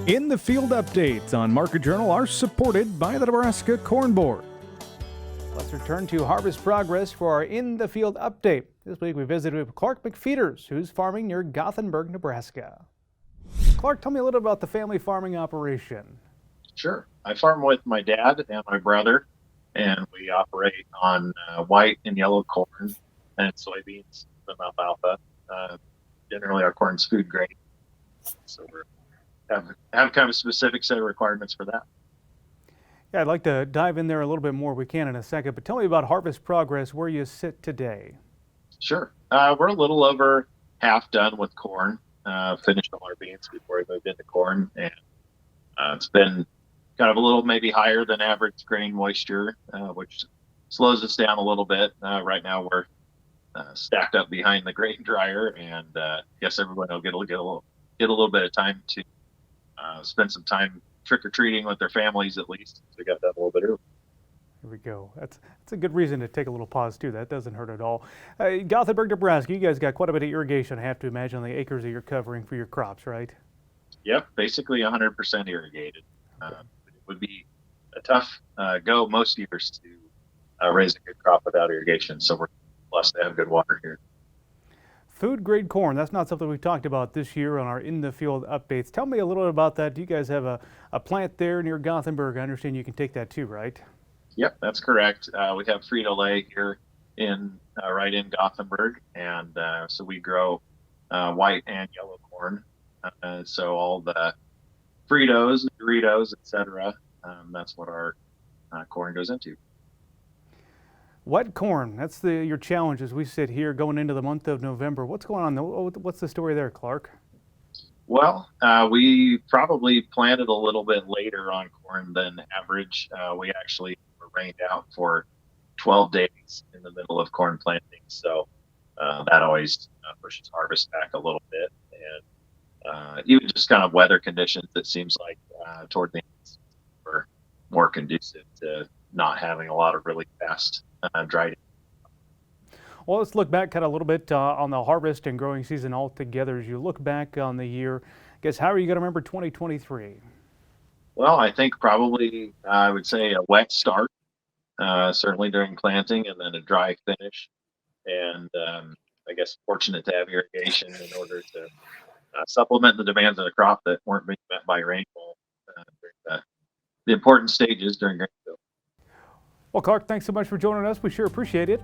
In the Field updates on Market Journal are supported by the Nebraska Corn Board. Let's return to harvest progress for our In the Field update. This week we visited with Clark McPheeters, who's farming near Gothenburg, Nebraska. Clark, tell me a little about the family farming operation. Sure. I farm with my dad and my brother, and we operate on white and yellow corn and soybeans and alfalfa. Generally, our corn's food grade, so we have kind of a specific set of requirements for that. Yeah, I'd like to dive in there a little bit more if we can in a second, but tell me about harvest progress, where you sit today. Sure. We're a little over half done with corn. Finished all our beans before we moved into corn, and it's been kind of a little maybe higher than average grain moisture, which slows us down a little bit. Right now we're stacked up behind the grain dryer, and guess everyone will get a little bit of time to spend some time trick or treating with their families at least. So we got that a little bit early. Here we go. That's a good reason to take a little pause too. That doesn't hurt at all. Gothenburg, Nebraska, you guys got quite a bit of irrigation, I have to imagine, on the acres that you're covering for your crops, right? Yep, basically 100% irrigated. It would be a tough go most years to raise a good crop without irrigation, so we're blessed to have good water here. Food grade corn, that's not something we've talked about this year on our In the Field updates. Tell me a little bit about that. Do you guys have a plant there near Gothenburg? I understand you can take that too, right? Yep, that's correct. We have Frito-Lay here in right in Gothenburg, and so we grow white and yellow corn. So all the Fritos, Doritos, etc. That's what our corn goes into. Wet corn, that's your challenge as we sit here going into the month of November. What's going on? What's the story there, Clark? Well, we probably planted a little bit later on corn than average. We actually were rained out for 12 days in the middle of corn planting, so that always pushes harvest back a little bit. And even just kind of weather conditions, it seems like toward the end were more conducive to not having a lot of really fast dried. Well, let's look back kind of a little bit on the harvest and growing season altogether. As you look back on the year, I guess, how are you going to remember 2023? Well, I think probably I would say a wet start, certainly during planting, and then a dry finish. And I guess fortunate to have irrigation in order to supplement the demands of the crop that weren't being met by rainfall during the important stages during grain fill. Well, Clark, thanks so much for joining us. We sure appreciate it.